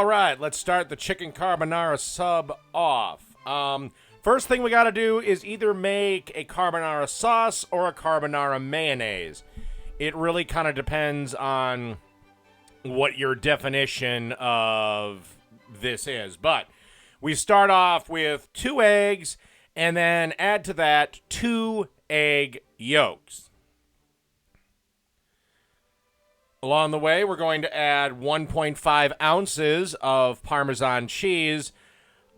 All right, let's start the Chicken Carbonara Sub off. First thing we got to do is either make a carbonara sauce or a carbonara mayonnaise. It really kind of depends on what your definition of this is. But we start off with 2 eggs and then add to that 2 egg yolks. Along the way, we're going to add 1.5 ounces of Parmesan cheese.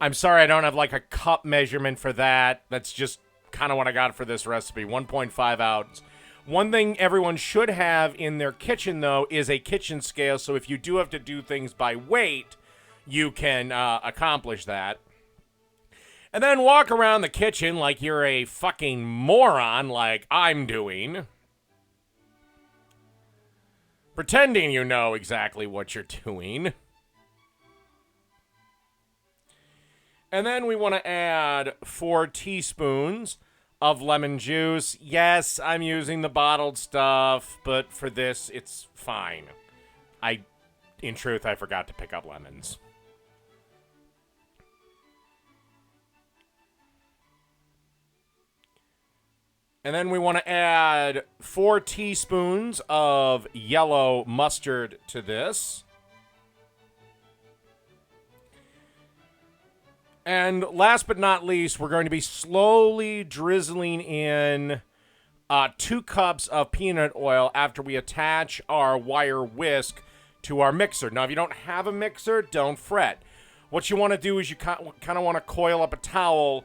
I'm sorry I don't have like a cup measurement for that. That's just kind of what I got for this recipe, 1.5 ounce. One thing everyone should have in their kitchen, though, is a kitchen scale. So if you do have to do things by weight, you can accomplish that. And then walk around the kitchen like you're a fucking moron like I'm doing. Pretending you know exactly what you're doing. And then we want to add 4 teaspoons of lemon juice. Yes, I'm using the bottled stuff, but for this, it's fine. In truth, I forgot to pick up lemons. And then we want to add 4 teaspoons of yellow mustard to this. And last but not least, we're going to be slowly drizzling in 2 cups of peanut oil after we attach our wire whisk to our mixer. Now, if you don't have a mixer, don't fret. What you want to do is you kind of want to coil up a towel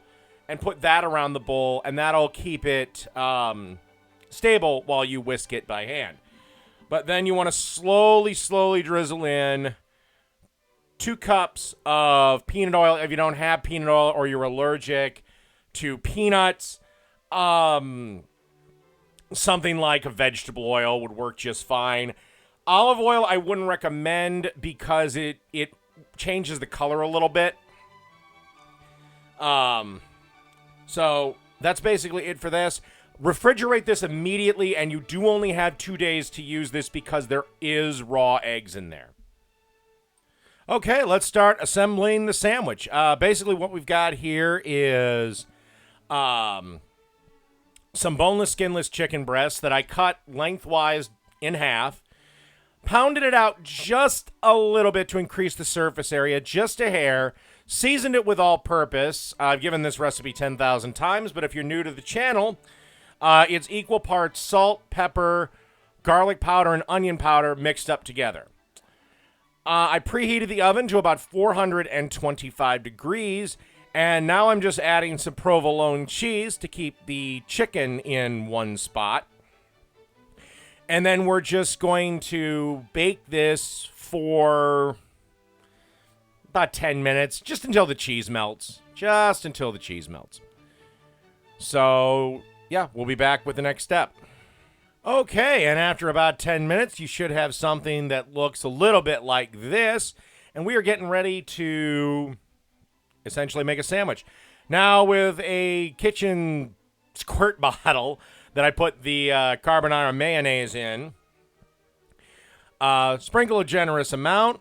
and put that around the bowl, and that'll keep it stable while you whisk it by hand. But then you want to slowly drizzle in 2 cups of peanut oil. If you don't have peanut oil or you're allergic to peanuts, something like a vegetable oil would work just fine. Olive oil I wouldn't recommend because it changes the color a little bit. So that's basically it for this. Refrigerate this immediately, and you do only have 2 days to use this because there is raw eggs in there. Okay, let's start assembling the sandwich. Basically what we've got here is some boneless, skinless chicken breasts that I cut lengthwise in half. Pounded it out just a little bit to increase the surface area, just a hair. Seasoned it with all-purpose. I've given this recipe 10,000 times, but if you're new to the channel, it's equal parts salt, pepper, garlic powder, and onion powder mixed up together. I preheated the oven to about 425 degrees, and now I'm just adding some provolone cheese to keep the chicken in one spot. And then we're just going to bake this for about 10 minutes, just until the cheese melts. So, yeah, we'll be back with the next step. Okay, and after about 10 minutes, you should have something that looks a little bit like this. And we are getting ready to essentially make a sandwich. Now, with a kitchen squirt bottle that I put the carbonara mayonnaise in, sprinkle a generous amount.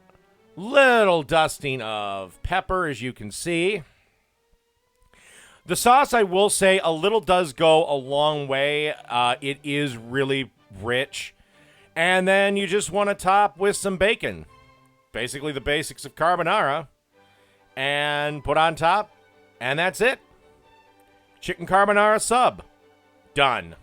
Little dusting of pepper, as you can see. The sauce, I will say, a little does go a long way. It is really rich. And then you just want to top with some bacon. Basically the basics of carbonara. And put on top. And that's it. Chicken Carbonara Sub. Done.